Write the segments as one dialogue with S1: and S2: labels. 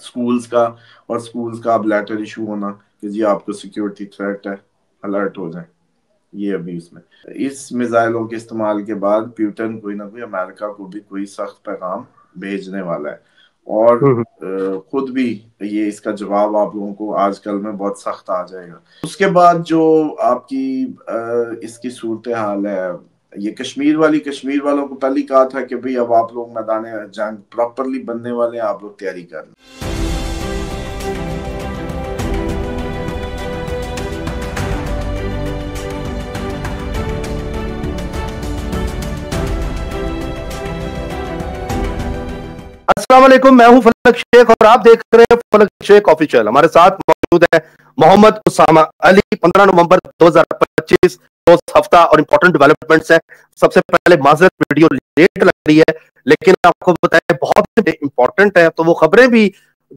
S1: Schools کا، اور schools کا اب لیٹر ایشو ہونا کہ جی آپ کو سیکیورٹی تھریٹ ہے، الرٹ ہو جائیں. یہ ابھی اس میزائلوں کے استعمال کے بعد پیوٹن کوئی نہ کوئی امریکہ کو بھی کوئی سخت پیغام بھیجنے والا ہے، اور خود بھی یہ اس کا جواب آپ لوگوں کو آج کل میں بہت سخت آ جائے گا. اس کے بعد جو آپ کی اس کی صورتحال ہے، یہ کشمیر والوں کو پہلے کہا تھا کہ بھئی اب آپ لوگ میدان جنگ پراپرلی بننے والے ہیں، آپ لوگ تیاری کر لیں.
S2: السلام علیکم، میں ہوں فلک شیخ اور آپ دیکھ رہے ہیں فلک شیخ آفیشیل. ہمارے ساتھ موجود ہے محمد اسامہ علی. 15 نومبر 2025 روز ہفتہ اور امپورٹنٹ ڈیولپمنٹس ہیں. سب سے پہلے معذرت، ویڈیو لیٹ لگ رہی ہے، لیکن آپ کو بتائیں بہت امپورٹنٹ ہے، تو وہ خبریں بھی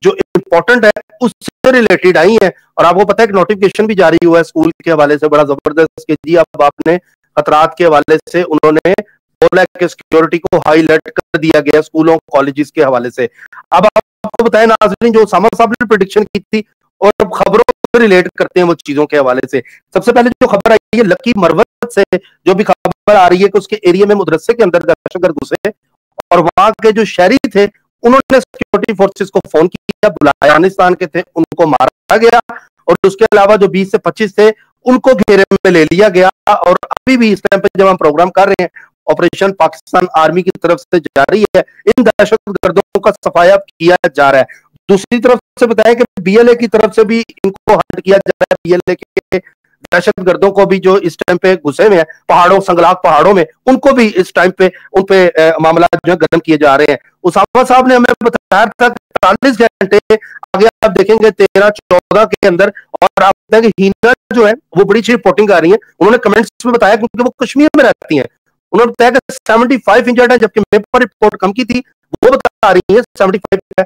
S2: جو امپورٹنٹ ہے اس سے ریلیٹڈ آئی ہیں. اور آپ کو پتہ ہے کہ نوٹیفکیشن بھی جاری ہوا ہے اسکول کے حوالے سے بڑا زبردست، کہ جی اب آپ نے خطرات کے حوالے سے انہوں نے بولا کہ سیکیورٹی کو ہائی الرٹ کر دیا گیا اسکولوں کالجز کے حوالے سے. اب آپ کو بتائیں ناظرین، جو اسامہ صاحب نے پریڈکشن کی تھی اور خبروں سے ریلیٹ کرتے ہیں وہ چیزوں کے حوالے سے. سب سے پہلے جو خبر آئی ہے لکی مروت سے، جو بھی خبر آ رہی ہے کہ اس کے ایریا میں مدرسے کے اندر دہشت گرد گھسے اور وہاں کے جو شہری تھے انہوں نے سیکیورٹی فورسز کو فون کیا، بلایا، افغانستان کے تھے، ان کو مارا گیا، اور اس کے علاوہ جو 20 سے 25 تھے ان کو گھیرے میں لے لیا گیا. اور ابھی بھی اس ٹائم پہ جب ہم پروگرام کر رہے ہیں آپریشن پاکستان آرمی کی طرف سے جاری ہے، ان دہشت گردوں کا صفایا کیا جا رہا ہے. دوسری طرف سے بتائیں کہ بی ایل اے کی طرف سے بھی ان کو ہنٹ کیا جا رہا ہے. بی ایل اے کے دہشت گردوں کو بھی جو اس ٹائم پہ گھسے ہوئے ہیں پہاڑوں، سنگلاق پہاڑوں میں، ان کو بھی اس ٹائم پہ ان پہ معاملات جو ہے گرم کیے جا رہے ہیں. اسامہ صاحب نے ہمیں بتایا تھا 40 گھنٹے آگے آپ دیکھیں گے 13-14 کے اندر، اور آپ بتائیں کہ ہینا جو ہے وہ بڑی اچھی رپورٹنگ کر رہی ہیں. انہوں نے کمنٹس میں بتایا کیونکہ وہ کشمیر میں رہتی ہیں، انہوں نے بتایا کہ 75 انجرڈ ہیں، جبکہ میرے پر رپورٹ کم کی تھی، وہ بتا رہی ہے 75 ہے.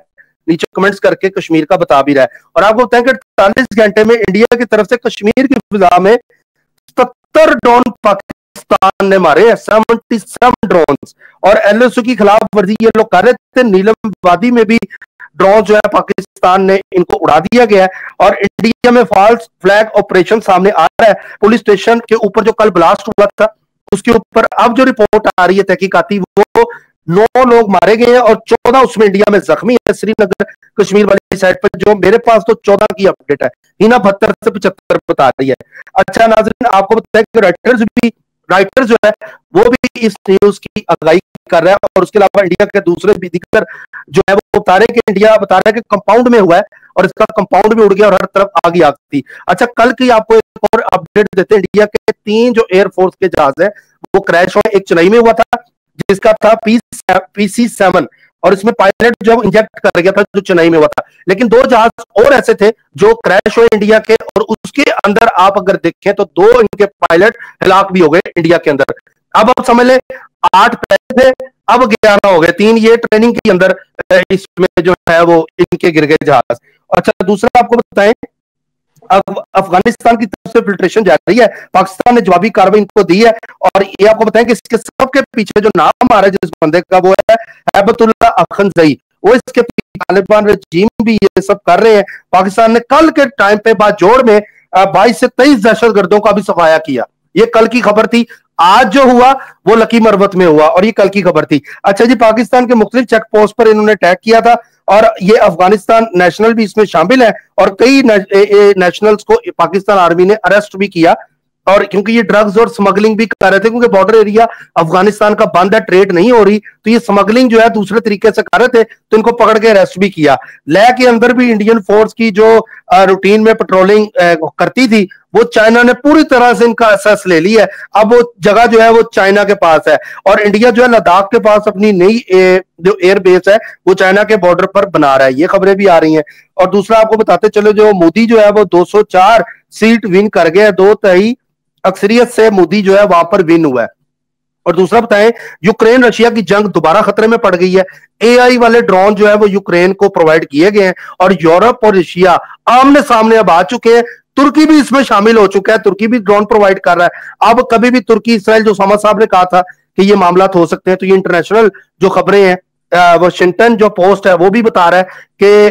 S2: نیچے کمنٹس کر کے کشمیر کا بتا بھی رہا ہے. اور آپ کو بتائیں کہ 48 گھنٹے میں انڈیا کی طرف سے کشمیر کی فضا میں 70 ڈرون پاکستان نے مارے ہیں، 77 ڈرونز. اور ایل ایس او کی خلاف ورزی یہ لوگ کر رہے تھے. نیلم وادی میں بھی ڈرون جو ہے پاکستان نے ان کو اڑا دیا گیا ہے. اور انڈیا میں فالس فلیگ آپریشن سامنے آ رہا ہے. پولیس اسٹیشن کے اوپر جو کل بلاسٹ ہوا تھا اس کے اوپر اب جو رپورٹ آ رہی ہے تحقیقاتی، وہ 9 لوگ مارے گئے ہیں اور 14 اس میں انڈیا میں زخمی ہے. سری نگر کشمیر والی سائڈ پر جو میرے پاس تو 14 کی اپڈیٹ ہے، ہینا 72 سے 75 بتا رہی ہے. اچھا ناظرین، آپ کو بتائیں کہ رائٹرز جو ہے وہ بھی اس نیوز کی آگاہی کر رہا ہے، اور اس کے علاوہ انڈیا کے دوسرے بھی دیگر جو ہے وہ بتا رہے کہ انڈیا بتا رہا ہے کہ کمپاؤنڈ میں ہوا ہے اور اس کا کمپاؤنڈ بھی اڑ گیا اور ہر طرف آگی آگتی. اچھا کل کی آپ کو ایک اور اپڈیٹ دیتے ہیں. انڈیا کے 3 جو ایئر فورس کے جہاز ہیں وہ کریش ہوئے. ایک چنئی میں ہوا تھا جس کا تھا پی سی 7، اور اس میں پائلٹ جو انجیکٹ کر گیا تھا جو چنئی میں ہوا تھا. لیکن 2 جہاز اور ایسے تھے جو کریش ہوئے انڈیا کے، اور اس کے اندر آپ اگر دیکھیں تو 2 ان کے پائلٹ ہلاک بھی ہو گئے انڈیا کے اندر. اب آپ سمجھ لیں 8 پہلے تھے، اب 11 ہو گئے. 3 یہ ٹریننگ کے اندر اس میں جو ہے وہ ان کے گر گئے جہاز. اچھا دوسرا آپ کو بتائیں، افغانستان کی طرف سے فلٹریشن جاری ہے، پاکستان نے جوابی کارروائی ان کو دی ہے. اور یہ آپ کو بتائیں کہ اس کے سب کے پیچھے جو نام آ رہا ہے جس بندے کا وہ ہے ہیبت اللہ اخنزئی، وہ اس کے طالبان رجیم بھی یہ سب کر رہے ہیں. پاکستان نے کل کے ٹائم پہ بات جوڑ میں 22 سے 23 دہشت گردوں کا بھی صفایا کیا. یہ کل کی خبر تھی. آج جو ہوا وہ لکی مروت میں ہوا اور یہ کل کی خبر تھی. اچھا جی، پاکستان کے مختلف چیک پوسٹ پر انہوں نے اٹیک کیا تھا، اور یہ افغانستان نیشنل بھی اس میں شامل ہے، اور کئی نیشنلز کو پاکستان آرمی نے اریسٹ بھی کیا. اور کیونکہ یہ ڈرگز اور سمگلنگ بھی کر رہے تھے، کیونکہ بارڈر ایریا افغانستان کا بند ہے، ٹریڈ نہیں ہو رہی، تو یہ سمگلنگ جو ہے دوسرے طریقے سے کر رہے تھے، تو ان کو پکڑ کے اریسٹ بھی کیا. لے کے اندر بھی انڈین فورس کی جو روٹین میں پٹرولنگ کرتی تھی وہ چائنا نے پوری طرح سے ان کا اسیس لے لی ہے. اب وہ جگہ جو ہے وہ چائنا کے پاس ہے، اور انڈیا جو ہے لداخ کے پاس اپنی نئی جو ایئر بیس ہے وہ چائنا کے بارڈر پر بنا رہا ہے. یہ خبریں بھی آ رہی ہیں. اور دوسرا آپ کو بتاتے چلو، جو مودی جو ہے وہ 204 سیٹ ون کر گئے، 2/3 اکثریت سے مودی جو ہے وہاں پر ون ہوا ہے. اور دوسرا بتائیں، یوکرین رشیا کی جنگ دوبارہ خطرے میں پڑ گئی ہے. اے آئی والے ڈرون جو ہے وہ یوکرین کو پرووائڈ کیے گئے ہیں، اور یورپ اور رشیا آمنے سامنے اب آ چکے ہیں. ترکی بھی اس میں شامل ہو چکا ہے، ترکی بھی ڈرون پرووائڈ کر رہا ہے. اب کبھی بھی ترکی اسرائیل، جو اسامہ صاحب نے کہا تھا کہ یہ معاملات ہو سکتے ہیں، تو یہ انٹرنیشنل جو خبریں ہیں، واشنگٹن جو پوسٹ ہے وہ بھی بتا رہا ہے کہ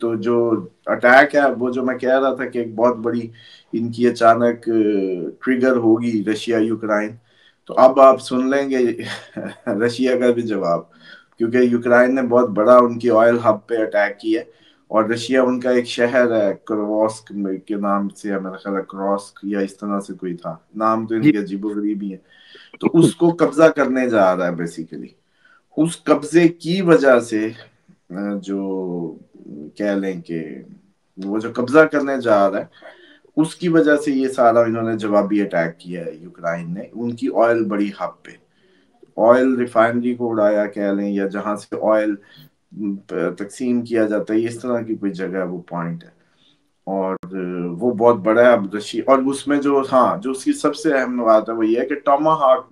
S1: تو جو اٹیک ہے وہ جو میں کہہ رہا تھا کہ ایک بہت بڑی ان کی اچانک ٹریگر ہوگی رشیا یوکرائن، تو اب آپ سن لیں گے رشیا کا بھی جواب، کیونکہ یوکرائن نے بہت بڑا ان کی آئل ہب پہ اٹیک کیا، اور رشیا ان کا ایک شہر ہے کروسک کے نام سے، میرا خیال ہے کروسک یا اس طرح سے کوئی تھا نام، تو ان
S2: جی
S1: کے عجیب و غریب ہی ہے، تو اس کو قبضہ کرنے جا رہا ہے بیسیکلی۔ اس قبضے کی وجہ سے جو کہہ لیں کہ وہ جو قبضہ کرنے جا رہا ہے اس کی وجہ سے یہ سارا انہوں نے جوابی اٹیک کیا ہے یوکرائن نے، ان کی آئل بڑی ہب پہ، آئل ریفائنری کو اڑایا کہہ لیں، یا جہاں سے آئل تقسیم کیا جاتا ہے، اس طرح کی کوئی جگہ ہے، وہ پوائنٹ ہے، اور وہ بہت بڑا ہے اب رشیا۔ اور اس میں جو جو اس کی سب سے اہم بات ہے وہ یہ ہے کہ ٹاما ہاک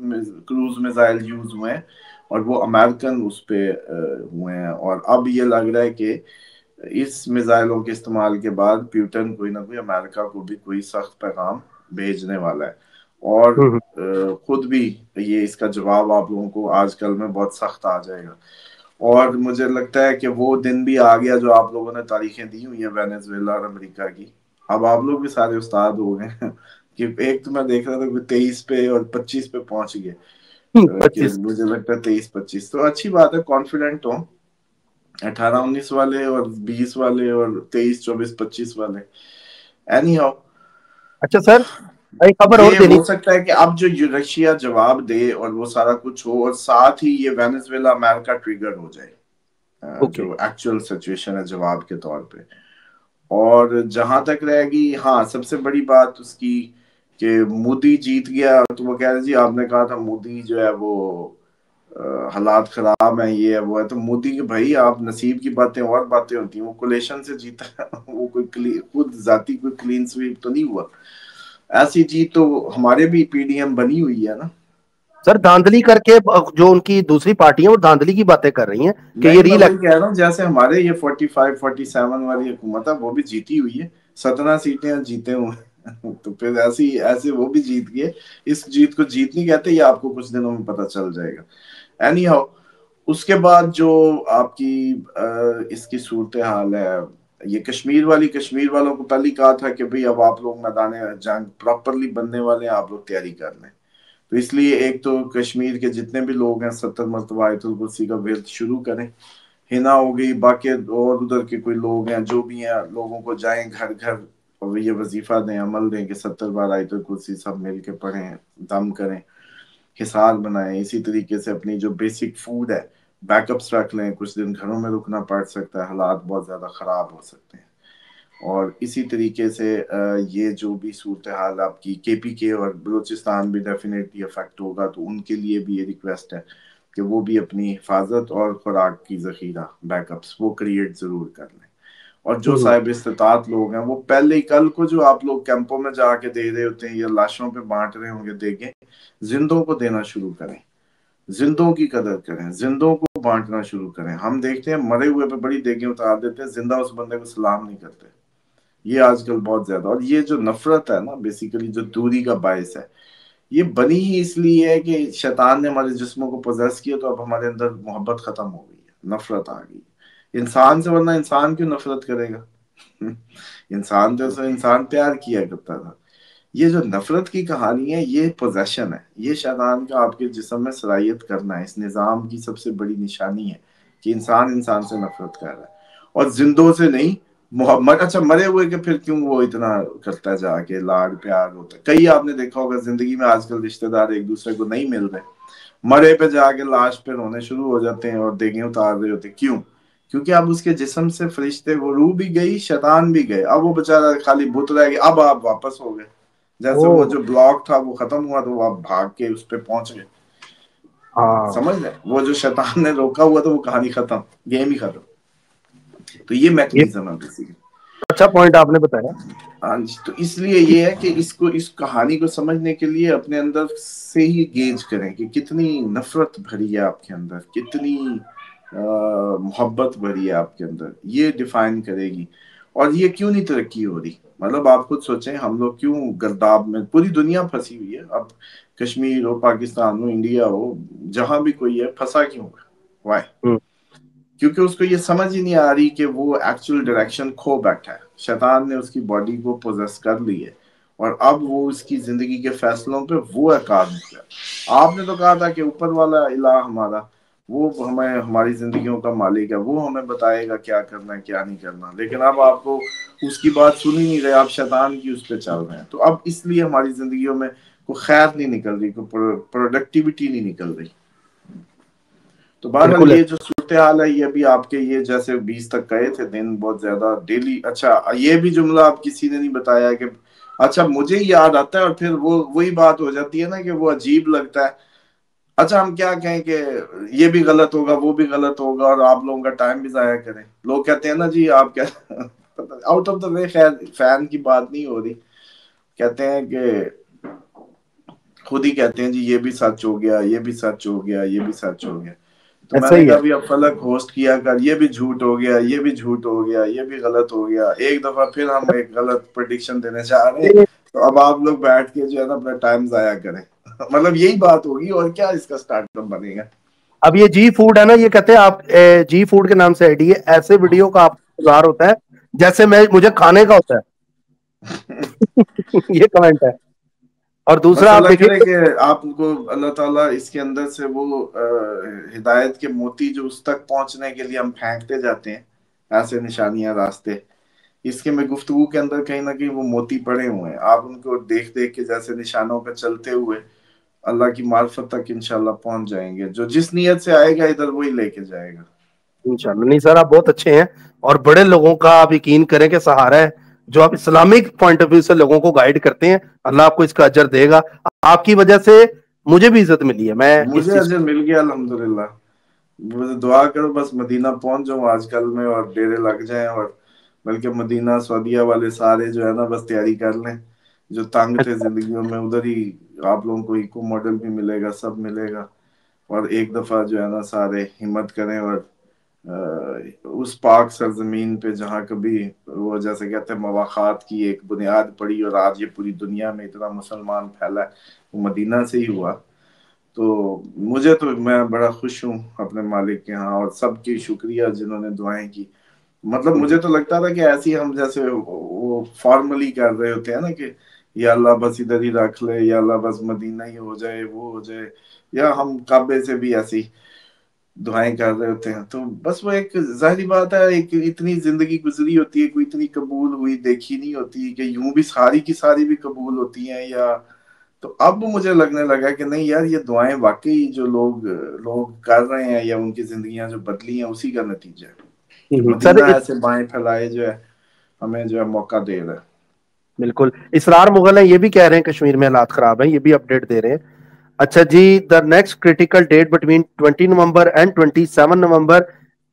S1: کروز میزائل یوز ہوئے ہیں، اور وہ امریکن اس پہ ہوئے ہیں، اور اب یہ لگ رہا ہے کہ اس میزائلوں کے استعمال کے بعد پیوٹن کوئی نہ کوئی امریکہ کو بھی کوئی سخت پیغام بھیجنے والا ہے، اور خود بھی یہ اس کا جواب آپ لوگوں کو آج کل میں بہت سخت آ جائے گا، اور مجھے لگتا ہے کہ وہ دن بھی آ گیا جو آپ لوگوں نے تاریخیں دی ہوئی ہیں وینزویلا اور امریکہ کی، اب آپ لوگ بھی سارے استاد ہو گئے ہیں کہ ایک تو میں دیکھ رہا تھا کہ 23 پہ اور 25 پہ پہنچ گئے، کہ
S2: 25
S1: مجھے لگتا ہے 23-25 تو اچھی بات ہے، کانفیڈنٹ ہوں، 18-19 والے اور 20 والے اور 23-24-25 والے، اینی ہاؤ
S2: اچھا سر ایک خبر اور
S1: یہ
S2: دینی
S1: ہو سکتا ہے کہ اب جو رشیا جواب دے اور وہ سارا کچھ ہو، اور ساتھ ہی یہ وینزویلا امریکہ ٹریگر ہو جائے،
S2: اوکے
S1: جو ایکچوئل سچویشن ہے جواب کے طور پہ، اور جہاں تک رہے گی سب سے بڑی بات اس کی کہ مودی جیت گیا، تو وہ کہہ رہے جی آپ نے کہا تھا مودی جو ہے وہ حالات خراب ہیں، یہ ہے وہ ہے، تو مودی کے بھائی آپ نصیب کی باتیں اور باتیں ہوتی ہیں، وہ کولیشن سے جیتا ہے وہ کوئی خود ذاتی کوئی کلین سویپ تو نہیں ہوا، ایسی جیت تو ہمارے بھی پی ڈی ایم بنی ہوئی ہے نا۔
S2: سر دھاندلی کر کے جو ان کی دوسری پارٹی ہیں وہ دھاندلی کی باتیں کر رہی ہیں کہ یہ
S1: نہیں،
S2: ری
S1: میں وہی
S2: الیکٹ۔
S1: کہہ رہا ہوں جیسے ہمارے یہ 45-47 والی حکومت ہے وہ بھی جیتی ہوئی ہے، 17 سیٹیں جیتے ہوئے تو پھر ایسے وہ بھی جیت گئے، اس جیت کو جیت نہیں کہتے، یہ آپ کو کچھ دنوں میں پتہ چل جائے گا، اینی ہاؤ اس کے بعد جو آپ کی اس کی صورتحال ہے، یہ کشمیر والوں کو پہلے کہا تھا کہ بھئی اب آپ لوگ میدان جنگ پراپرلی بننے والے ہیں، آپ لوگ تیاری کر لیں، تو اس لیے ایک تو کشمیر کے جتنے بھی لوگ ہیں 70 مرتبہ آیت الکرسی کا ورد شروع کریں، ہنا ہو گئی، باقی اور ادھر کے کوئی لوگ ہیں جو بھی ہیں، لوگوں کو جائیں گھر گھر اور یہ وظیفہ دیں، عمل دیں کہ 70 بار آیت الکرسی سب مل کے پڑھیں، دم کریں، حصار بنائیں، اسی طریقے سے اپنی جو بیسک فوڈ ہے بیک اپس رکھ لیں، کچھ دن گھروں میں رکنا پڑ سکتا ہے، حالات بہت زیادہ خراب ہو سکتے ہیں، اور اسی طریقے سے یہ جو بھی صورتحال آپ کی کے پی کے اور بلوچستان بھی ڈیفینیٹلی افیکٹ ہوگا، تو ان کے لیے بھی یہ ریکویسٹ ہے کہ وہ بھی اپنی حفاظت اور خوراک کی ذخیرہ بیک اپس وہ کریٹ ضرور کر لیں، اور جو صاحب استطاعت لوگ ہیں وہ پہلے ہی کل کو جو آپ لوگ کیمپوں میں جا کے دے رہے ہوتے ہیں یا لاشوں پہ بانٹ رہے ہوں گے دیگیں، زندوں کو دینا شروع کریں، زندوں کی قدر کریں، زندوں کو بانٹنا شروع کریں، ہم دیکھتے ہیں مرے ہوئے پہ بڑی دیگیں اتار دیتے ہیں، زندہ اس بندے کو سلام نہیں کرتے، یہ آج کل بہت زیادہ، اور یہ جو نفرت ہے نا بیسیکلی جو دوری کا باعث ہے، یہ بنی ہی اس لیے ہے کہ شیطان نے ہمارے جسموں کو پوزیس کیا، تو اب ہمارے اندر محبت ختم ہو گئی ہے، نفرت آ گئی انسان سے، ورنہ انسان کیوں نفرت کرے گا انسان تو انسان پیار کیا کرتا تھا، یہ جو نفرت کی کہانی ہے یہ پوزیشن ہے، یہ شیطان کا آپ کے جسم میں صلاحیت کرنا ہے، اس نظام کی سب سے بڑی نشانی ہے کہ انسان سے نفرت کر رہا ہے، اور زندوں سے نہیں، محمد اچھا مرے ہوئے کہ پھر کیوں وہ اتنا کرتا ہے جا کے لاڈ پیار ہوتا ہے، کئی آپ نے دیکھا ہوگا زندگی میں آج کل رشتہ دار ایک دوسرے کو نہیں مل رہے، مرے پہ جا کے لاش پہ رونے شروع ہو جاتے ہیں اور دیگیں اتار رہے ہوتے، کیوں؟ کیونکہ اب اس کے جسم سے فرشتے، وہ روح بھی گئی، شیطان بھی گئے، اب وہ بےچارا خالی بت رہ گیا، اب آپ واپس ہو گئے، جیسے وہ جو بلاک تھا وہ ختم ہوا تو وہ آپ بھاگ کے اس پہ پہنچ گئے، سمجھ لیں، وہ جو شیطان نے روکا ہوا تو وہ کہانی ختم، گیم ہی ختم، تو یہ میکنیزم ہے بیسیکلی۔
S2: اچھا پوائنٹ آپ نے بتایا۔
S1: ہاں جی، تو اس لیے یہ ہے کہ اس کہانی کو سمجھنے کے لیے اپنے اندر سے ہی گیج کریں کہ کتنی نفرت بھری ہے آپ کے اندر، کتنی محبت بھری ہے آپ کے اندر، یہ ڈیفائن کرے گی، اور یہ کیوں نہیں ترقی ہو رہی، مطلب آپ خود سوچیں ہم لوگ کیوں گرداب میں، پوری دنیا پھنسی ہوئی ہے، اب کشمیر ہو، پاکستان ہو، انڈیا ہو، جہاں بھی کوئی ہے پھنسا کیوں ہے، وائی؟ کیونکہ اس کو یہ سمجھ ہی نہیں آ رہی کہ وہ ایکچوئل ڈائریکشن کھو بیٹھا ہے، شیطان نے اس کی باڈی کو پوزیس کر لی ہے، اور اب وہ اس کی زندگی کے فیصلوں پہ وہ کار نکلا۔ آپ نے تو کہا تھا کہ اوپر والا الہ ہمارا وہ ہمیں ہماری زندگیوں کا مالک ہے، وہ ہمیں بتائے گا کیا کرنا ہے کیا نہیں کرنا، لیکن اب آپ کو اس کی بات سن ہی نہیں رہے، آپ شیطان کی اس پہ چل رہے ہیں۔ تو اب اس لیے ہماری زندگیوں میں کوئی خیر نہیں نکل رہی، کوئی پروڈکٹیوٹی نہیں نکل رہی۔ تو بہرحال
S2: بالکل ہے.
S1: یہ جو صورتحال ہے، یہ بھی آپ کے یہ جیسے 20 تک گئے تھے دن بہت زیادہ ڈیلی۔ اچھا یہ بھی جملہ آپ کسی نے نہیں بتایا کہ اچھا مجھے یاد آتا ہے، اور پھر وہی بات ہو جاتی ہے نا کہ وہ عجیب لگتا ہے۔ اچھا ہم کیا کہیں کہ یہ بھی غلط ہوگا وہ بھی غلط ہوگا، اور آپ لوگوں کا ٹائم بھی ضائع کریں۔ لوگ کہتے ہیں نا جی آپ کیا آؤٹ آف دا وے، خیر فین کی بات نہیں ہو رہی، کہتے ہیں کہ خود ہی کہتے ہیں جی یہ بھی سچ ہو گیا، یہ بھی سچ ہو گیا، یہ بھی سچ ہو گیا۔ تو میں
S2: ایسا
S1: نے
S2: ہی
S1: کہا
S2: ہے.
S1: بھی اب فلک ہوسٹ کیا کر، یہ بھی جھوٹ ہو گیا، یہ بھی جھوٹ ہو گیا، یہ بھی غلط ہو گیا، ایک دفعہ پھر ہم ایک غلط پریڈکشن دینے جا رہے ہیں۔ تو اب آپ لوگ بیٹھ کے جو ہے نا اپنا ٹائم ضائع کریں، مطلب یہی بات ہوگی، اور کیا اس کا سٹارٹ اپ بنے گا۔
S2: اب یہ جی فوڈ ہے نا، یہ کہتے ہیں آپ جی فوڈ کے نام سے آئی ڈی ہے، ایسے ویڈیو کا آپ کو انتظار ہوتا ہے جیسے مجھے کھانے کا ہوتا ہے یہ کمنٹ ہے. اور
S1: بس
S2: دوسرا آپ
S1: اللہ
S2: دیکھیں
S1: کرے کہ آپ کو اللہ تعالیٰ اس کے اندر سے وہ ہدایت کے موتی جو اس تک پہنچنے کے لیے ہم پھینکتے جاتے ہیں، ایسے نشانیاں راستے، اس کے میں گفتگو کے اندر کہیں نہ کہیں وہ موتی پڑے ہوئے ہیں، آپ ان کو دیکھ دیکھ کے جیسے نشانوں پہ چلتے ہوئے اللہ کی معرفت تک انشاءاللہ پہنچ جائیں گے۔ جو جس نیت سے آئے گا ادھر وہی لے کے جائے گا۔
S2: انشاءاللہ. نہیں سر آپ بہت اچھے ہیں، اور بڑے لوگوں کا آپ یقین کریں کہ سہارا ہے، جو آپ اسلامک پوائنٹ آف ویو سے لوگوں کو گائیڈ کرتے ہیں، اللہ آپ کو اس کا اجر دے گا. آپ کی وجہ سے مجھے بھی عزت ملی ہے، میں اس
S1: مجھے
S2: چیز
S1: اجر مل گیا الحمدللہ۔ مجھے دعا کرو بس مدینہ پہنچ جاؤں آج کل میں، اور ڈیرے لگ جائیں، اور بلکہ مدینہ سعودیہ والے سارے جو ہے نا بس تیاری کر لیں، جو تنگ تھے زندگیوں میں ادھر ہی آپ لوگوں کو ایکو ماڈل بھی ملے گا، سب ملے گا، اور ایک دفعہ جو ہے نا سارے ہمت کریں، اور اس پاک سرزمین پہ جہاں کبھی وہ جیسے کہتے ہیں مواخات کی ایک بنیاد پڑی، اور آج یہ پوری دنیا میں اتنا مسلمان پھیلا ہے، وہ مدینہ سے ہی ہوا۔ تو مجھے تو میں بڑا خوش ہوں اپنے مالک کے ہاں، اور سب کی شکریہ جنہوں نے دعائیں کی۔ مطلب مجھے تو لگتا تھا کہ ایسی ہم جیسے وہ فارملی کر رہے ہوتے ہیں نا کہ یا اللہ بس ادھر ہی رکھ لے، یا اللہ بس مدینہ ہی ہو جائے، وہ ہو جائے، یا ہم کعبے سے بھی ایسی دعائیں کر رہے ہوتے ہیں۔ تو بس وہ ایک ظاہری بات ہے، ایک اتنی زندگی گزری ہوتی ہے، کوئی اتنی قبول ہوئی دیکھی نہیں ہوتی کہ یوں بھی ساری کی ساری بھی قبول ہوتی ہیں، یا تو اب مجھے لگنے لگا کہ نہیں یار یہ دعائیں واقعی جو لوگ کر رہے ہیں، یا ان کی زندگیاں جو بدلی ہیں اسی کا نتیجہ ہے کہ
S2: سر.
S1: مدینہ ایسے بائیں پھیلائے جو ہے ہمیں جو ہے موقع دے رہا ہے۔
S2: بالکل اسرار مغل ہیں، یہ بھی کہہ رہے ہیں کشمیر میں حالات خراب ہیں، یہ بھی اپڈیٹ دے رہے ہیں. اچھا جی، the next critical date between 20 November and 27 November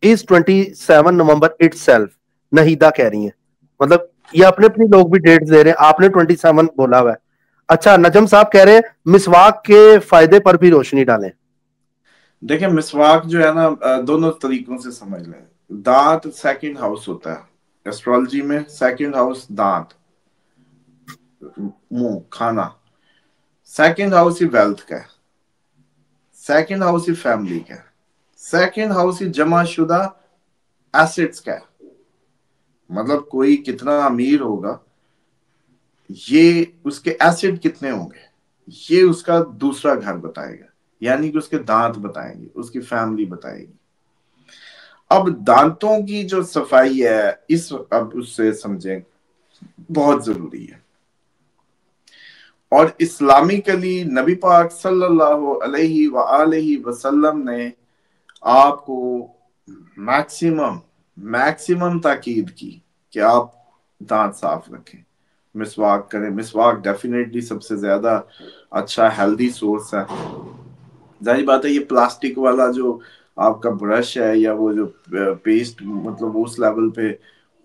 S2: is 27 November itself. Nahida کہہ رہی ہیں، مطلب یہ اپنے اپنی لوگ بھی ڈیٹ دے رہے ہیں، آپ نے 27 بولا ہوا ہے. اچھا نجم صاحب کہہ رہے ہیں مسواک کے فائدے پر بھی روشنی ڈالیں.
S1: دیکھیں مسواک جو ہے نا دونوں طریقوں سے سمجھ لیں۔ دانت سیکنڈ ہاؤس ہوتا ہے ایسٹرالوجی میں، سیکنڈ ہاؤس دانت، منہ، کھانا، سیکنڈ ہاؤس ہی ویلتھ کا ہے، سیکنڈ ہاؤس ہی فیملی کا ہے، سیکنڈ ہاؤس ہی جمع شدہ ایسٹس کا ہے۔ مطلب کوئی کتنا امیر ہوگا، یہ اس کے ایسٹ کتنے ہوں گے، یہ اس کا دوسرا گھر بتائے گا، یعنی کہ اس کے دانت بتائیں گے، اس کی فیملی بتائے گی۔ اب دانتوں کی جو صفائی ہے اب اس سے سمجھیں بہت ضروری ہے، اور اسلامکلی نبی پاک صلی اللہ علیہ وآلہ وسلم نے آپ کو میکسیمم تاکید کی کہ آپ دانت صاف رکھیں، مسواک کریں۔ مسواک ڈیفینیٹلی سب سے زیادہ اچھا ہیلدی سورس ہے۔ ظاہر بات ہے یہ پلاسٹک والا جو آپ کا برش ہے، یا وہ جو پیسٹ، مطلب اس لیول پہ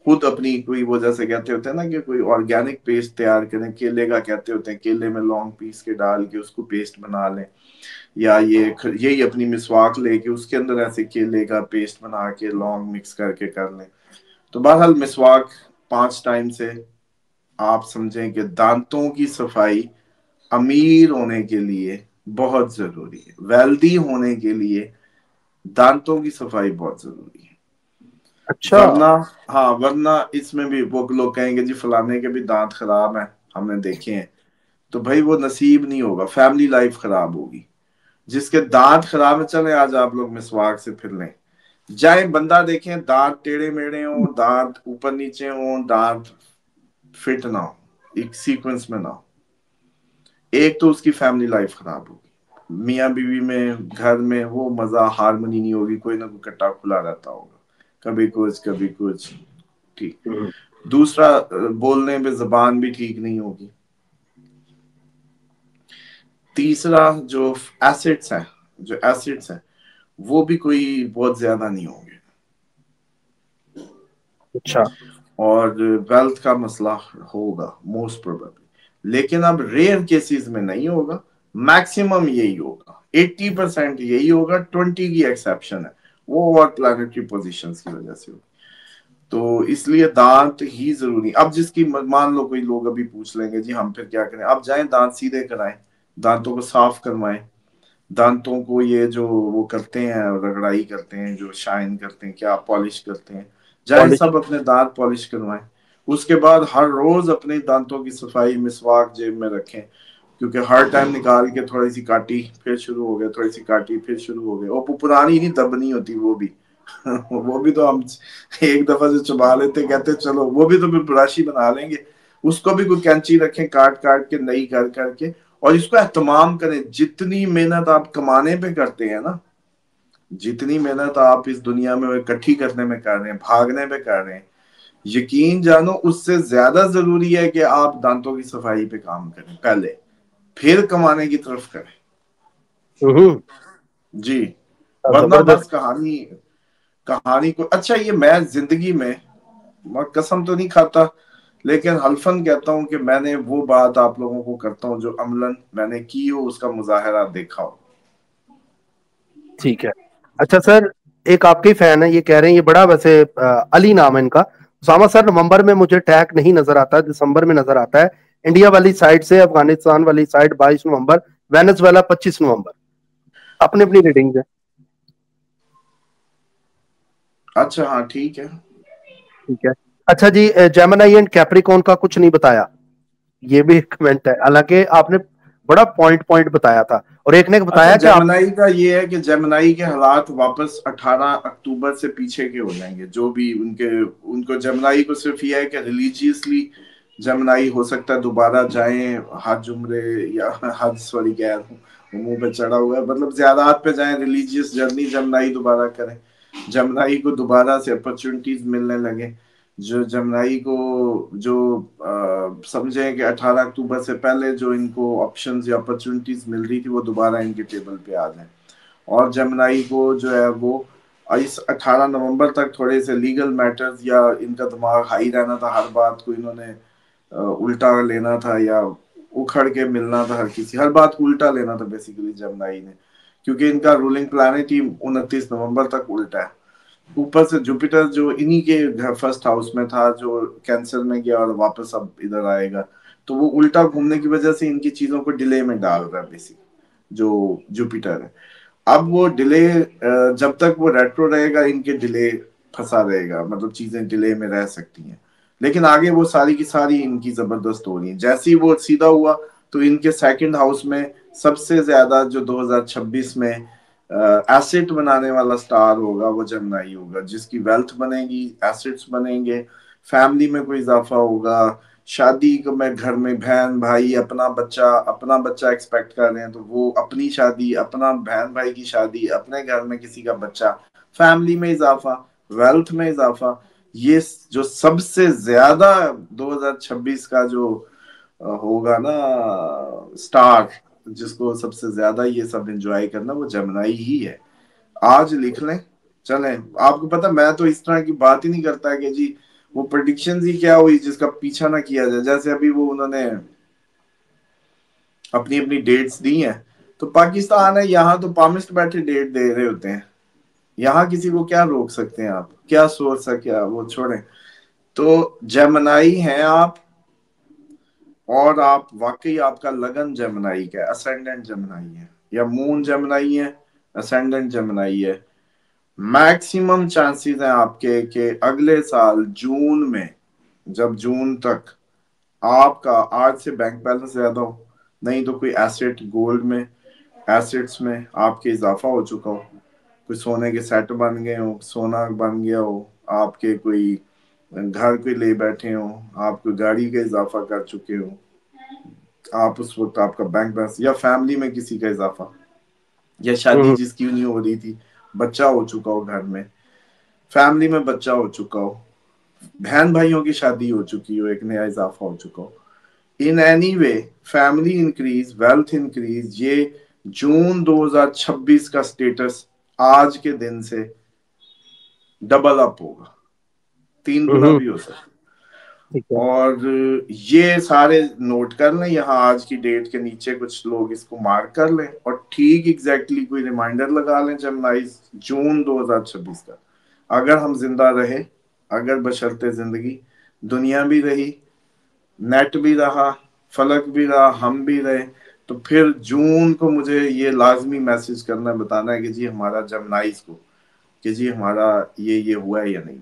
S1: خود اپنی کوئی وہ جیسے کہتے ہوتے ہیں نا کہ کوئی آرگینک پیسٹ تیار کریں، کیلے کا کہتے ہوتے ہیں، کیلے میں لونگ پیس کے ڈال کے اس کو پیسٹ بنا لیں، یا یہی اپنی مسواک لے کے اس کے اندر ایسے کیلے کا پیسٹ بنا کے لونگ مکس کر کے کر لیں۔ تو بہرحال مسواک 5 ٹائم سے آپ سمجھیں کہ دانتوں کی صفائی امیر ہونے کے لیے بہت ضروری ہے، ویلدی ہونے کے لیے دانتوں کی صفائی بہت ضروری ہے۔
S2: اچھا
S1: ورنہ ہاں ورنہ اس میں بھی وہ لوگ کہیں گے جی فلانے کے بھی دانت خراب ہیں ہم نے دیکھے ہیں، تو بھائی وہ نصیب نہیں ہوگا، فیملی لائف خراب ہوگی. جس کے دانت خراب ہے، چلے آج آپ لوگ مسواک سے پھر لیں. جائیں بندہ دیکھیں دانت ٹیڑے میڑے ہوں، دانت اوپر نیچے ہوں، دانت فٹ نہ ہو، ایک سیکوینس میں نہ ہو، ایک تو اس کی فیملی لائف خراب ہوگی، میاں بیوی میں گھر میں وہ مزہ ہارمنی نہیں ہوگی، کوئی نہ کوئی کٹا کھلا رہتا ہوگا، کبھی کچھ ٹھیک. دوسرا بولنے میں زبان بھی ٹھیک نہیں ہوگی. تیسرا جو ایسٹس ہیں وہ بھی کوئی بہت زیادہ نہیں ہوں گے.
S2: اچھا
S1: اور ویلتھ کا مسئلہ ہوگا موسٹ پروبیبلی، لیکن اب ریئر کیسز میں نہیں ہوگا، میکسیمم یہی ہوگا، 80% یہی ہوگا، 20 کی ایکسیپشن ہے، وہ اور پلانٹری پوزیشنز کی وجہ سے ہوگی. تو اس لیے دانت ہی ضروری. اب جس کی مان لو کوئی لوگ ابھی پوچھ لیں گے جی ہم پھر کیا کریں، اب جائیں دانت سیدھے کرائیں، دانتوں کو صاف کروائیں، دانتوں کو یہ جو وہ کرتے ہیں رگڑائی کرتے ہیں، جو شائن کرتے ہیں، کیا پالش کرتے ہیں، جائیں
S2: پالش.
S1: سب اپنے دانت پالش کروائیں. اس کے بعد ہر روز اپنے دانتوں کی صفائی، مسواک جیب میں رکھیں، کیونکہ ہر ٹائم نکال کے تھوڑی سی کاٹی پھر شروع ہو گیا، تھوڑی سی کاٹی پھر شروع ہو گیا. وہ پرانی نہیں دبنی ہوتی، وہ بھی تو ہم ایک دفعہ سے چبا لیتے، کہتے چلو وہ بھی تو پھر براشی بنا لیں گے. اس کو بھی کوئی کینچی رکھیں، کاٹ کے نئی کر کے، اور اس کو اہتمام کریں. جتنی محنت آپ کمانے پہ کرتے ہیں نا، جتنی محنت آپ اس دنیا میں اکٹھی کرنے میں کر رہے ہیں، بھاگنے پہ کر رہے ہیں، یقین جانو اس سے زیادہ ضروری ہے کہ آپ دانتوں کی صفائی پہ کام کریں پہلے، پھر کمانے کی طرف کریں. جی ورنہ بس
S2: زبردست.
S1: کہانی کو اچھا. یہ میں زندگی میں قسم تو نہیں کھاتا، لیکن حلفاً کہتا ہوں کہ میں نے وہ بات آپ لوگوں کو کرتا ہوں جو عملاً میں نے کی ہو، اس کا مظاہرہ دیکھا ہو.
S2: ٹھیک ہے. اچھا سر، ایک آپ کے فین ہے، یہ کہہ رہے ہیں، یہ بڑا ویسے علی نام ہے ان کا. اسامہ سر نومبر میں مجھے ٹیگ نہیں نظر آتا، دسمبر میں نظر آتا ہے. انڈیا والی سائڈ سے، افغانستان والی سائڈ 22 نومبر، وینزویلا 25 نومبر. اپنی اپنی ریڈنگ ہے.
S1: اچھا ہاں ٹھیک ہے.
S2: ٹھیک ہے. اچھا جی، جیمنائی اینڈ کیپریکون کا کچھ نہیں بتایا، یہ بھی ایک کمنٹ ہے، حالانکہ آپ نے بڑا پوائنٹ بتایا تھا. اور ایک نے
S1: اچھا
S2: بتایا کہ آپ
S1: جیمنائی کا یہ ہے کہ جیمنائی کے حالات واپس 18 اکتوبر سے پیچھے کے ہو جائیں گے. جو بھی ان کو جیمنائی کو صرف یہ ہے کہ ریلیجیسلی جیمنائی ہو سکتا ہے دوبارہ جائیں حج عمرے، یا حج سوری کہہ رہا ہوں منہ پہ چڑھا ہوا ہے، مطلب زیادات پہ جائیں، ریلیجیس جرنی جیمنائی دوبارہ کریں، جیمنائی کو دوبارہ سے اپرچونٹیز ملنے لگے. جو جیمنائی کو جو سمجھیں کہ 18 اکتوبر سے پہلے جو ان کو آپشنز یا اپرچونٹیز مل رہی تھی وہ دوبارہ ان کے ٹیبل پہ آ جائیں. اور جیمنائی کو جو ہے وہ اس 18 نومبر تک تھوڑے سے لیگل میٹرز، یا ان کا دماغ ہائی رہنا تھا، ہر بات کو انہوں نے الٹا لینا تھا یا اکھڑ کے ملنا تھا، ہر بات الٹا لینا تھا بیسیکلی جیمنائی نے، کیونکہ ان کا رولنگ پلانٹ ہی 29 نومبر تک الٹا ہے. اوپر سے جوپیٹر جو انہی کے فرسٹ ہاؤس میں تھا، جو کینسر میں گیا اور واپس اب ادھر آئے گا، تو وہ الٹا گھومنے کی وجہ سے ان کی چیزوں کو ڈیلے میں ڈال رہا ہے بیسک جو جوپیٹر ہے. اب وہ ڈیلے جب تک وہ ریٹرو رہے گا ان کے ڈیلے پھنسا رہے گا، مطلب چیزیں ڈیلے میں رہ سکتی ہیں. لیکن آگے وہ ساری کی ساری ان کی زبردست ہو رہی ہیں. جیسے ہی وہ سیدھا ہوا تو ان کے سیکنڈ ہاؤس میں سب سے زیادہ جو 2026 میں ایسٹ بنانے والا سٹار ہوگا وہ جیمنائی ہوگا، جس کی ویلتھ بنے گی، ایسٹس بنیں گے، فیملی میں کوئی اضافہ ہوگا، شادی میں گھر میں بہن بھائی اپنا بچہ ایکسپیکٹ کر رہے ہیں تو وہ اپنی شادی، اپنا بہن بھائی کی شادی، اپنے گھر میں کسی کا بچہ، فیملی میں اضافہ، ویلتھ میں اضافہ. یہ جو سب سے زیادہ 2026 کا جو ہوگا نا سٹار، جس کو سب سے زیادہ یہ سب انجوائے کرنا، وہ جیمنائی ہی ہے. آج لکھ لیں. چلیں آپ کو پتا میں تو اس طرح کی بات ہی نہیں کرتا کہ جی وہ پریڈکشنز ہی کیا ہوئی جس کا پیچھا نہ کیا جائے. جیسے ابھی وہ انہوں نے اپنی ڈیٹس دی ہیں، تو پاکستان ہے یہاں تو پامسٹ بیٹھے ڈیٹ دے رہے ہوتے ہیں. یہاں کسی کو کیا روک سکتے ہیں، آپ کیا سوچ سکے، وہ چھوڑیں. تو جیمنائی ہیں آپ، اور آپ واقعی آپ کا لگن جیمنائی کا اسینڈنٹ جیمنائی ہے، یا مون جیمنائی ہے، اسینڈنٹ جیمنائی ہے. میکسیمم چانسز ہیں آپ کے کہ اگلے سال جون میں، جب جون تک آپ کا آج سے بینک بیلنس زیادہ ہو، نہیں تو کوئی ایسٹ گولڈ میں، ایسٹس میں آپ کے اضافہ ہو چکا ہو، کوئی سونے کے سیٹ بن گئے ہو، سونا بن گیا ہو، آپ کے کوئی گھر کوئی لے بیٹھے ہو، آپ کو گاڑی کا اضافہ کر چکے ہو، آپ اس وقت آپ کا بینک بیلنس، یا فیملی میں کسی کا اضافہ، یا شادی جس کی نہیں ہو رہی تھی، بچہ ہو چکا ہو، گھر میں فیملی میں بچہ ہو چکا ہو، بہن بھائیوں کی شادی ہو چکی ہو، ایک نیا اضافہ ہو چکا ہو، in any way family increase, wealth increase, یہ جون 2026 کا سٹیٹس آج کے دن سے ڈبل اپ ہوگا، 3 گنا بھی ہو سکتا،
S2: ٹھیک ہے
S1: اور یہ سارے نوٹ کر لیں، یہاں آج کی ڈیٹ کے نیچے کچھ لوگ اس کو مارک کر لیں، اور ٹھیک ایگزیکٹلی کوئی ریمائنڈر لگا لیں جمنائز جون 2026 کا، اگر ہم زندہ رہے، اگر بشرط زندگی دنیا بھی رہی، نیٹ بھی رہا، فلک بھی رہا، ہم بھی رہے، تو پھر جون کو مجھے یہ لازمی میسج کرنا، بتانا ہے کہ جی ہمارا جمنائز کو، کہ جی ہمارا یہ ہوا ہے یا نہیں۔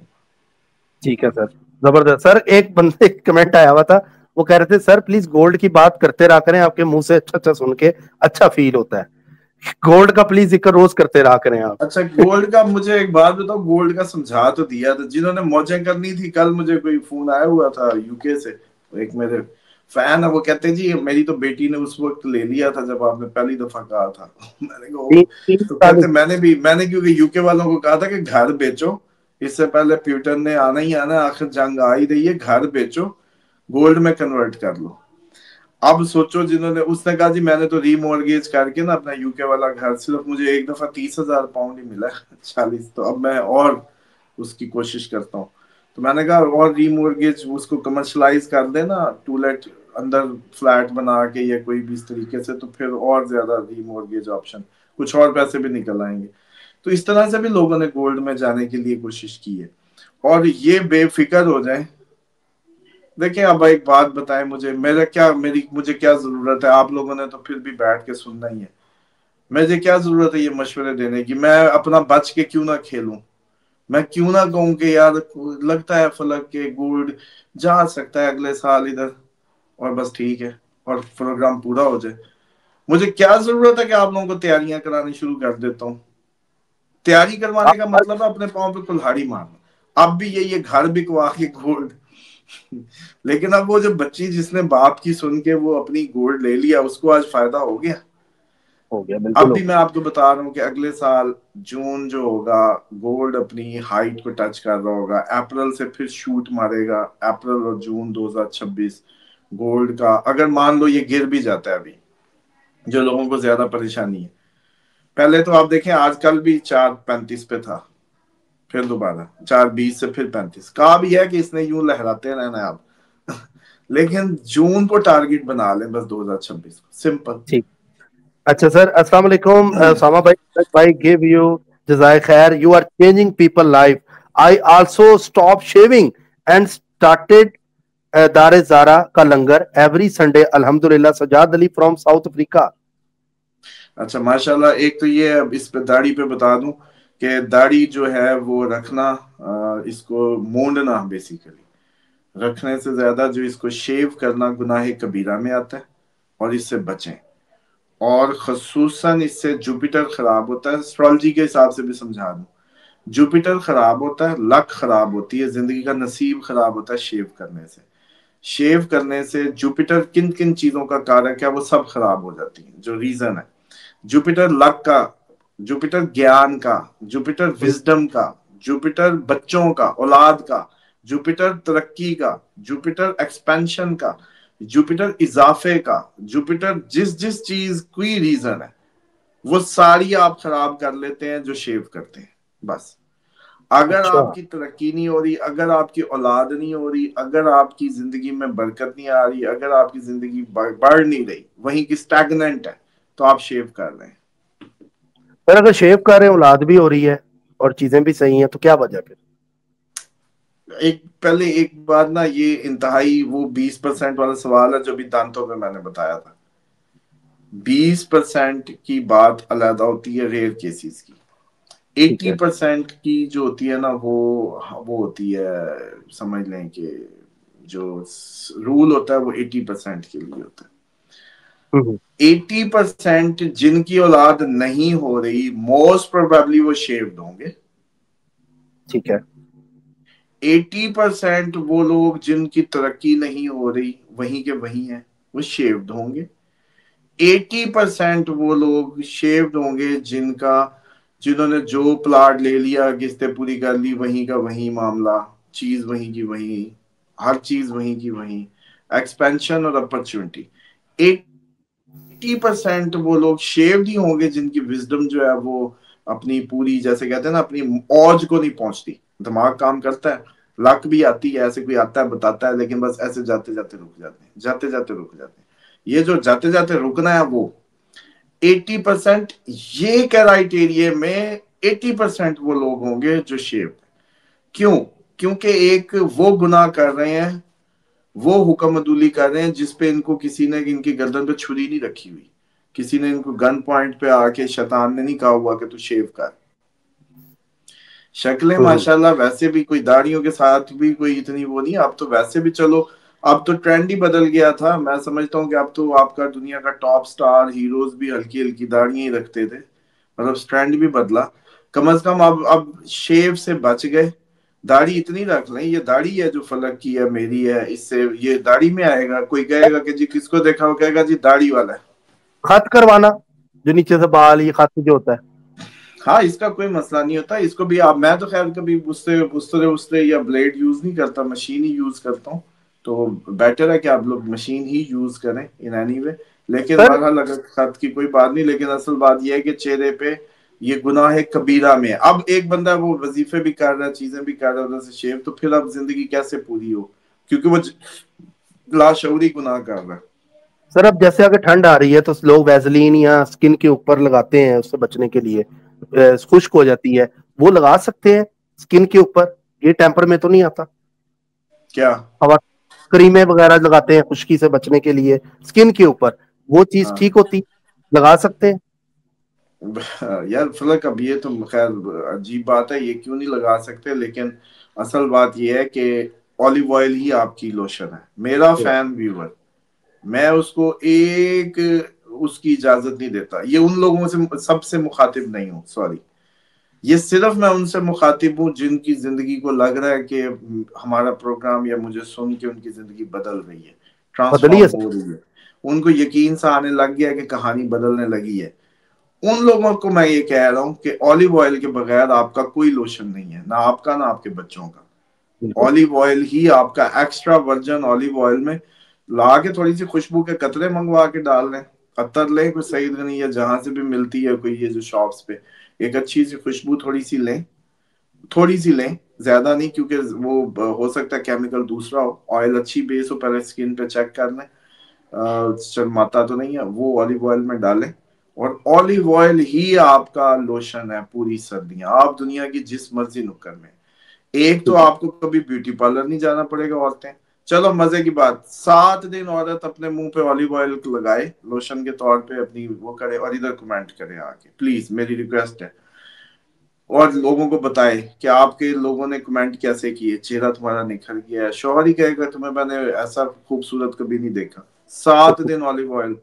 S2: ٹھیک ہے سر، زبردست سر۔ ایک بندے کمنٹ آیا ہوا تھا، وہ کہہ رہے تھے سر پلیز گولڈ کی بات کرتے رہا کریں، آپ کے منہ سے اچھا اچھا سن کے اچھا فیل ہوتا ہے، گولڈ کا پلیز ذکر روز کرتے رہا کریں آپ۔
S1: اچھا گولڈ کا مجھے ایک بات بتاؤ، گولڈ کا سمجھا تو دیا تھا، جنہوں نے موجیں کرنی تھی، کل مجھے کوئی فون آیا ہوا تھا یو کے سے، ایک میرے فین ہے، وہ کہتے ہیں جی میری تو بیٹی نے اس وقت لے لیا تھا جب آپ نے پہلی دفعہ کہا تھا، میں نے کہا
S2: تین
S1: تو
S2: سال
S1: کہتے میں نے کیونکہ یو کے والوں کو کہا تھا کہ گھر بیچو، اس سے پہلے پیوٹن نے آنا ہی آنا، آخر جنگ آ ہی رہی ہے، گھر بیچو، گولڈ میں کنورٹ کر لو۔ اب سوچو جنہوں نے، اس نے کہا جی میں نے تو ری مورگیج کر کے نا اپنا یو کے والا گھر، صرف مجھے ایک دفعہ 30,000 پاؤنڈ ہی ملا، 40، تو اب میں اور اس کی کوشش کرتا ہوں، تو میں نے کہا اور ری مورگیج اس کو کمرشلائز کر دے نا، ٹو لیٹ اندر فلیٹ بنا کے یا کوئی بھی اس طریقے سے، تو پھر اور زیادہ ری مورگیج آپشن، کچھ اور پیسے بھی نکل آئیں گے، تو اس طرح سے بھی لوگوں نے گولڈ میں جانے کے لیے کوشش کی ہے، اور یہ بے فکر ہو جائیں۔ دیکھیں اب ایک بات بتائیں مجھے، مجھے کیا ضرورت ہے، آپ لوگوں نے تو پھر بھی بیٹھ کے سننا ہی ہے، مجھے کیا ضرورت ہے یہ مشورے دینے کی، میں اپنا بچ کے کیوں نہ کھیلوں، میں کیوں نہ کہوں کہ یار لگتا ہے فلک کے گولڈ جا سکتا ہے اگلے سال ادھر، اور بس ٹھیک ہے، اور پروگرام پورا ہو جائے۔ مجھے کیا ضرورت ہے کہ آپ لوگوں کو تیاریاں کرانی شروع کر دیتا ہوں، تیاری کروانے کا مطلب ہے اپنے پاؤں پہ کلہاڑی مارنا، اب بھی یہ گھر بکوا کے گولڈ، لیکن اب وہ جو بچی جس نے باپ کی سن کے وہ اپنی گولڈ لے لیا، اس کو آج فائدہ ہو گیا۔
S2: ہو گیا، بالکل
S1: اب
S2: ہو
S1: بھی میں آپ کو بتا رہا ہوں کہ اگلے سال جون جو ہوگا، گولڈ اپنی ہائٹ کو ٹچ کر رہا ہوگا، اپریل سے پھر شوٹ مارے گا، اپریل اور جون 2026 گولڈ کا، اگر مان لو یہ گر بھی جاتا ہے ابھی، جو لوگوں کو زیادہ پریشانی ہے، پہلے تو آپ دیکھیں آج کل بھی 4.35 پہ تھا، پھر دوبارہ 4.20 سے پھر 35، کہا بھی ہے کہ اس نے یوں لہراتے رہنا ہے آپ، لیکن جون کو ٹارگٹ بنا لیں بس 2026 کو، سمپل۔
S2: ٹھیک۔ اچھا سر، السلام علیکم ساما بھائی گیو یو جزائے خیر، you are changing people life, I also stop shaving and started دار زارا کا لنگر ایوری سنڈے الحمدللہ، Sajjad Ali from South Africa.
S1: اچھا ماشاءاللہ، ایک تو یہ اس پہ داڑھی پہ بتا دوں کہ داڑھی جو ہے وہ رکھنا، اس کو مونڈنا بیسیکلی، رکھنے سے زیادہ جو اس کو شیو کرنا گناہ کبیرہ میں آتا ہے، اور اس سے بچیں، اور خصوصاً اس سے جوپیٹر خراب ہوتا ہے، اسٹرالوجی کے حساب سے بھی سمجھا دوں، جوپیٹر خراب ہوتا ہے، لک خراب ہوتی ہے، زندگی کا نصیب خراب ہوتا ہے شیو کرنے سے، شیو کرنے سے جوپیٹر کن کن چیزوں کا کارک ہے وہ سب خراب ہو جاتی ہیں، جو ریزن ہے جوپیٹر لک کا، جوپیٹر گیان کا، جوپیٹر وزڈم کا، جوپیٹر بچوں کا، اولاد کا، جوپیٹر ترقی کا، جوپیٹر ایکسپینشن کا، جوپیٹر اضافے کا، جوپیٹر جس چیز کوئی ریزن ہے وہ ساری آپ خراب کر لیتے ہیں جو شیو کرتے ہیں، بس۔ اگر
S2: اچھا،
S1: آپ کی ترقی نہیں ہو رہی، اگر آپ کی اولاد نہیں ہو رہی، اگر آپ کی زندگی میں برکت نہیں آ رہی، اگر آپ کی زندگی بڑھ نہیں رہی، وہیں کی سٹیگننٹ ہے، تو آپ شیو کر رہے ہیں۔
S2: سر اگر شیو کر رہے ہیں، اولاد بھی ہو رہی ہے اور چیزیں بھی صحیح ہیں، تو کیا وجہ پھر؟
S1: پہلے ایک بات نا، یہ انتہائی وہ 20% والا سوال ہے جو بھی دانتوں پہ میں نے بتایا تھا، 20% کی بات علیحدہ ہوتی ہے ریئر کیسز کی، 80% کی جو ہوتی ہے نا وہ ہوتی ہے، سمجھ لیں کہ جو رول ہوتا ہے وہ 80% کے لیے ہوتا ہے۔ 80% جن کی اولاد نہیں ہو رہی موسٹ پروبیبلی وہ شیوڈ ہوں گے۔
S2: ٹھیک ہے۔
S1: 80% وہ لوگ جن کی ترقی نہیں ہو رہی وہیں کے وہیں ہیں، وہ شیوڈ ہوں گے۔ 80% وہ لوگ شیوڈ ہوں گے جنہوں نے جو پلاٹ لے لیا، قسطیں پوری کر لی، وہیں کا وہیں معاملہ، چیز وہیں کی وہیں، ہر چیز وہیں کی وہیں، ایکسپینشن اور اپرچونٹی۔ 80% وہ لوگ شیوڈ ہی ہوں گے جن کی وزڈم جو ہے وہ اپنی پوری، جیسے کہتے ہیں نا، اپنی اوج کو نہیں پہنچتی۔ دماغ کام کرتا ہے، لک بھی آتی ہے، ایسے کوئی آتا ہے بتاتا ہے، لیکن بس ایسے جاتے جاتے رک جاتے ہیں، جاتے جاتے رک جاتے ہیں۔ یہ جو جاتے جاتے رکنا ہے وہ 80%، یہ کرائٹیریا میں 80% وہ لوگ ہوں گے جو شیوڈ۔ کیوں؟ کیونکہ ایک وہ گناہ کر رہے ہیں، وہ حکم عدولی کر رہے ہیں جس پہ ان کو کسی نے ان کی گردن پہ چھری نہیں رکھی ہوئی، کسی نے ان کو گن پوائنٹ پہ آ کے شیطان نے نہیں کہا ہوا کہ تو شیو کر۔ شکلیں ماشاءاللہ ویسے بھی کوئی داڑھیوں کے ساتھ بھی کوئی اتنی وہ نہیں، اب تو ویسے بھی چلو اب تو ٹرینڈ ہی بدل گیا تھا۔ میں سمجھتا ہوں کہ اب تو آپ کا دنیا کا ٹاپ سٹار ہیروز بھی ہلکی ہلکی داڑیاں ہی رکھتے تھے، مطلب ٹرینڈ بھی بدلا۔ کم از کم اب شیو سے بچ گئے، داڑھی اتنی رکھ لیں، یہ داڑھی ہے جو فلک کی ہے، میری ہے، اس سے یہ داڑھی میں آئے گا، کوئی کہے گا کہ جی کس کو دیکھا، وہ کہے گا جی داڑھی والا ہے۔
S2: خط کروانا جو نیچے سے بال، یہ خط جو ہوتا ہے،
S1: ہاں اس کا کوئی مسئلہ نہیں ہوتا، اس کو بھی آپ، میں تو خیر کبھی استے یا بلیڈ یوز نہیں کرتا، مشین ہی یوز کرتا ہوں، تو بیٹر ہے کہ آپ لوگ مشین ہی یوز کریں ان اینی وے۔ لیکن
S2: سر
S1: بہرحال اگر خط کی کوئی بات نہیں، لیکن اصل بات یہ ہے کہ چہرے پہ یہ گناہ کبیرہ میں ہے۔ اب ایک بندہ وہ وظیفے بھی کر رہا ہے، چیزیں بھی کر رہا ہے ادھر سے شیو، تو پھر اب زندگی کیسے پوری ہو، کیونکہ وہ لاشعوری گناہ کر رہا ہے۔
S2: سر اب جیسے اگر ٹھنڈ آ رہی ہے تو لوگ ویزلین یا اسکن کے اوپر لگاتے ہیں اس سے بچنے کے لیے، خشک ہو جاتی ہے، وہ لگا سکتے ہیں اسکن کے اوپر؟ یہ ٹیمپر میں تو نہیں آتا؟
S1: کیا؟
S2: ہوا کریمیں وغیرہ لگاتے ہیں خشکی سے بچنے کے لیے اسکن کے اوپر، وہ چیز
S1: ہاں
S2: ٹھیک ہوتی؟ لگا سکتے ہیں؟
S1: یار فلک اب یہ تو خیر عجیب بات ہے، یہ کیوں نہیں لگا سکتے، لیکن اصل بات یہ ہے کہ اولیو آئل ہی آپ کی لوشن ہے۔ میرا فین ویور، میں اس کو ایک اس کی اجازت نہیں دیتا، یہ ان لوگوں سے سب سے مخاطب نہیں ہوں، سوری، یہ صرف میں ان سے مخاطب ہوں جن کی زندگی کو لگ رہا ہے کہ ہمارا پروگرام یا مجھے سن کے ان کی زندگی بدل رہی ہے،
S2: بدلی ہے
S1: ٹرانسفارم
S2: سر؟
S1: ہو رہی ہے، ان کو یقین سا آنے لگ گیا کہ کہانی بدلنے لگی ہے۔ ان لوگوں کو میں یہ کہہ رہا ہوں کہ اولیو آئل کے بغیر آپ کا کوئی لوشن نہیں ہے، نہ آپ کا نہ آپ کے بچوں کا۔
S2: بالکل
S1: اولیو آئل ہی آپ کا ایکسٹرا ورجن اولیو آئل میں لا کے تھوڑی سی خوشبو کے قطرے منگوا کے ڈال لیں، عطر لیں کوئی سعید غنی یا جہاں سے بھی ملتی ہے کوئی، یہ جو شاپس پہ ایک اچھی سی خوشبو تھوڑی سی لیں، تھوڑی سی لیں، زیادہ نہیں، کیونکہ وہ ہو سکتا ہے کیمیکل دوسرا ہو، آئل اچھی بیس ہو، پہلے سکن پہ چیک کر لیں شرماتا تو نہیں ہے، وہ اولیو آئل میں ڈالیں، اور اولیو آئل ہی آپ کا لوشن ہے پوری سردیاں۔ آپ دنیا کی جس مرضی نکر میں، ایک تو آپ کو کبھی بیوٹی پارلر نہیں جانا پڑے گا، عورتیں چلو مزے کی بات 7 دن عورت اپنے منہ پہ اولیو آئل لگائے لوشن کے طور پہ، اپنی وہ کرے اور ادھر کمنٹ کرے آ کے، پلیز میری ریکویسٹ ہے، اور لوگوں کو بتائے کہ آپ کے لوگوں نے کمنٹ کیسے کیے، چہرہ تمہارا نکھر گیا ہے، شوہر ہی کہے گا تمہیں میں نے ایسا خوبصورت کبھی نہیں دیکھا۔ 7 دن اولیو آئل،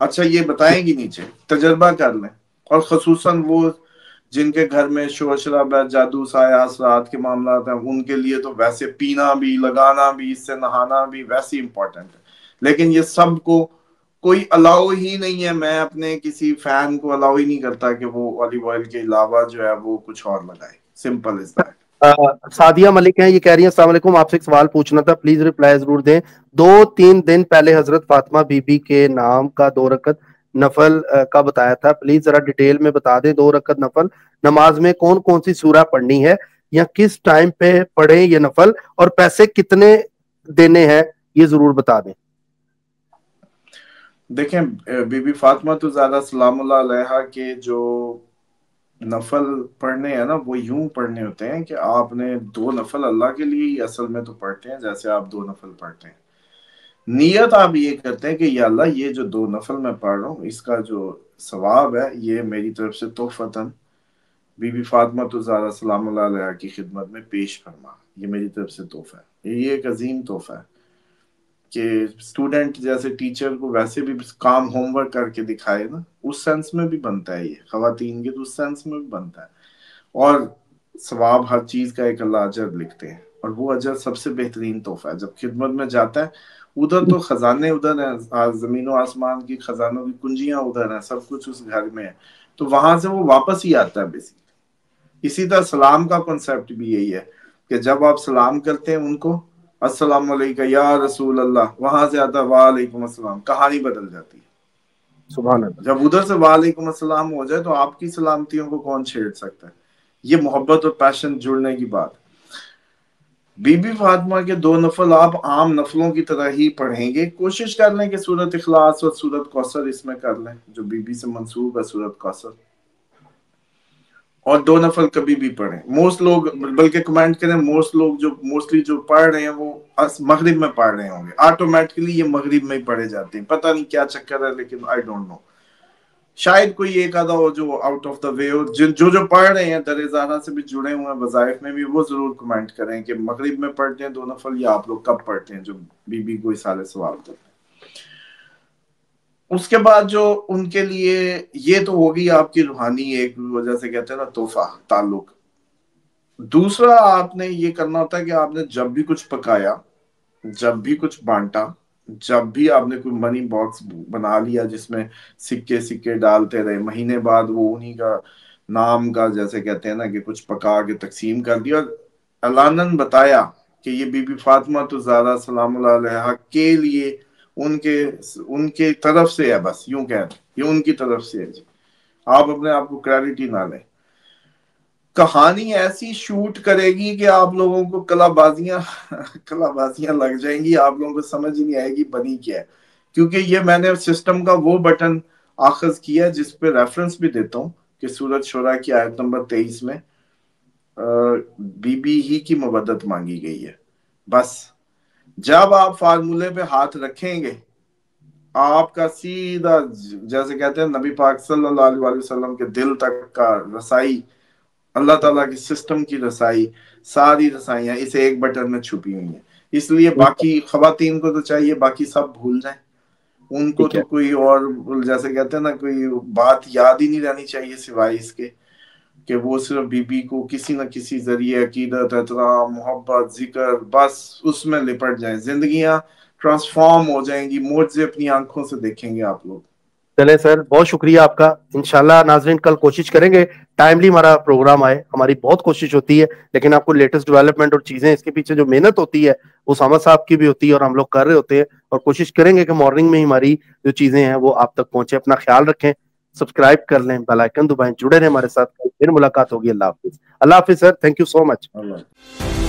S1: اچھا یہ بتائیں گی نیچے، تجربہ کر لیں، اور خصوصاً وہ جن کے گھر میں شور شرابہ، جادو سایہ اثرات کے معاملات ہیں، ان کے لیے تو ویسے پینا بھی، لگانا بھی، اس سے نہانا بھی ویسے امپورٹنٹ ہے، لیکن یہ سب کو کوئی الاؤ ہی نہیں ہے، میں اپنے کسی فین کو الاؤ ہی نہیں کرتا کہ وہ اولیو آئل کے علاوہ جو ہے وہ کچھ اور لگائے، سمپل از دیٹ۔
S2: سعدیہ ملک ہیں، یہ کہہ رہی ہیں السلام علیکم، آپ سے ایک سوال پوچھنا تھا، پلیز ریپلائی ضرور دیں۔ 2-3 دن پہلے حضرت فاطمہ بی بی کے نام کا 2 رکعت نفل کا بتایا تھا، پلیز ذرا ڈیٹیل میں بتا دیں 2 رکعت نفل نماز میں کون کون سی سورہ پڑھنی ہے، یا کس ٹائم پہ پڑھیں یہ نفل، اور پیسے کتنے دینے ہیں یہ ضرور بتا دیں۔
S1: دیکھیں بی بی فاطمہ تو زیادہ سلام اللہ علیہا کے جو نفل پڑھنے ہیں نا، وہ یوں پڑھنے ہوتے ہیں کہ آپ نے 2 نفل اللہ کے لیے ہی اصل میں تو پڑھتے ہیں، جیسے آپ 2 نفل پڑھتے ہیں، نیت آپ یہ کرتے ہیں کہ یا اللہ یہ جو 2 نفل میں پڑھ رہا ہوں، اس کا جو ثواب ہے یہ میری طرف سے تحفتاً بی بی فاطمہ تو زہرا سلام اللہ علیہا کی خدمت میں پیش فرما، یہ میری طرف سے تحفہ ہے، یہ ایک عظیم تحفہ ہے کہ اسٹوڈنٹ جیسے ٹیچر کو ویسے بھی کام ہوم ورک کر کے دکھائے نا، اس سینس میں بھی بنتا ہے، یہ خواتین کے تو اس سینس میں بھی بنتا ہے، اور ثواب ہر چیز کا ایک اللہ اجر لکھتے ہیں، اور وہ اجر سب سے بہترین تحفہ ہے جب خدمت میں جاتا ہے۔ ادھر تو خزانے ادھر ہیں، زمین و آسمان کی خزانوں کی کنجیاں ادھر ہیں، سب کچھ اس گھر میں ہے، تو وہاں سے وہ واپس ہی آتا ہے بیسک۔ اسی طرح سلام کا کنسیپٹ بھی یہی ہے کہ جب آپ سلام کرتے ہیں ان کو، السلام علیکم یا رسول اللہ، وہاں سے آتا ہے وعلیکم السلام، کہانی بدل جاتی ہے۔
S2: سبحان اللہ۔
S1: جب ادھر سے وعلیکم السلام ہو جائے تو آپ کی سلامتیوں کو کون چھیڑ سکتا ہے؟ یہ محبت اور پیشن جڑنے کی بات۔ بی بی فاطمہ کے 2 نفل آپ عام نفلوں کی طرح ہی پڑھیں گے، کوشش کر لیں کہ سورت اخلاص اور سورت کوثر اس میں کر لیں، جو بی بی سے منسوب ہے سورت کوثر، اور 2 نفل کبھی بھی پڑھیں۔ موسٹ لوگ بلکہ کمنٹ کریں، موسٹ لوگ جو موسٹلی جو پڑھ رہے ہیں وہ مغرب میں پڑھ رہے ہوں گے، آٹومیٹکلی یہ مغرب میں ہی پڑھے جاتے ہیں، پتہ نہیں کیا چکر ہے، لیکن آئی ڈونٹ نو، شاید کوئی ایک آدھا ہو جو آؤٹ آف دا وے ہو، جو پڑھ رہے ہیں در زہرا سے بھی جڑے ہوئے ہیں وظائف میں بھی، وہ ضرور کمنٹ کریں کہ مغرب میں پڑھتے ہیں 2 نفل، یا آپ لوگ کب پڑھتے ہیں جو بی بی کو اصالے ثواب کرتے ہیں۔ اس کے بعد جو ان کے لیے، یہ تو ہوگی آپ کی روحانی ایک وجہ سے کہتے ہیں نا تحفہ تعلق۔ دوسرا آپ نے یہ کرنا ہوتا ہے کہ آپ نے جب بھی کچھ پکایا، جب بھی کچھ بانٹا، جب بھی آپ نے کوئی منی باکس بنا لیا جس میں سکے ڈالتے رہے، مہینے بعد وہ انہی کا نام کا جیسے کہتے ہیں نا کہ کچھ پکا کے تقسیم کر دیا، اعلاناً بتایا کہ یہ بی بی فاطمہ تو زہرا سلام اللہ علیہا کے لیے ان کے طرف سے ہے، بس یوں کہہ دیں یہ ان کی طرف سے ہے جی، آپ اپنے آپ کو کریڈٹ ہی نہ لیں۔ کہانی ایسی شوٹ کرے گی کہ آپ لوگوں کو کلا بازیاں لگ جائیں گی، آپ لوگوں کو سمجھ ہی نہیں آئے گی بنی کیا ہے، کیونکہ یہ میں نے سسٹم کا وہ بٹن آخذ کیا جس پہ ریفرنس بھی دیتا ہوں کہ سورۃ شورى کی آیت نمبر 23 میں بی بی ہی کی مودت مانگی گئی ہے۔ بس جب آپ فارمولے پہ ہاتھ رکھیں گے، آپ کا سیدھا جیسے کہتے ہیں نبی پاک صلی اللہ علیہ وسلم کے دل تک کا رسائی، اللہ تعالیٰ کی سسٹم کی رسائی، ساری رسائیاں اس ایک بٹن میں چھپی ہوئی ہیں۔ اس لیے باقی خواتین کو تو چاہیے باقی سب بھول جائیں، ان کو
S2: ٹھیک ہے،
S1: تو کوئی اور جیسے کہتے ہیں نا کوئی بات یاد ہی نہیں رہنی چاہیے سوائے اس کے کہ وہ صرف بی بی کو کسی نہ کسی ذریعے عقیدت، احترام، محبت، ذکر، بس اس میں لپٹ جائیں، زندگیاں ٹرانسفارم ہو جائیں گی، معجزے اپنی آنکھوں سے دیکھیں گے آپ لوگ۔
S2: چلے سر، بہت شکریہ آپ کا۔ انشاءاللہ ناظرین کل کوشش کریں گے ٹائملی ہمارا پروگرام آئے، ہماری بہت کوشش ہوتی ہے، لیکن آپ کو لیٹسٹ ڈیولپمنٹ اور چیزیں اس کے پیچھے جو محنت ہوتی ہے وہ اسامہ صاحب کی بھی ہوتی ہے اور ہم لوگ کر رہے ہوتے ہیں، اور کوشش کریں گے کہ مارننگ میں ہماری جو چیزیں ہیں وہ آپ تک پہنچے۔ اپنا خیال رکھیں، سبسکرائب کر لیں، بیل آئیکن دبائیں، جڑے رہیں ہمارے ساتھ، پھر ملاقات ہوگی۔ اللہ حافظ۔ اللہ حافظ سر، thank you so much.
S1: Allah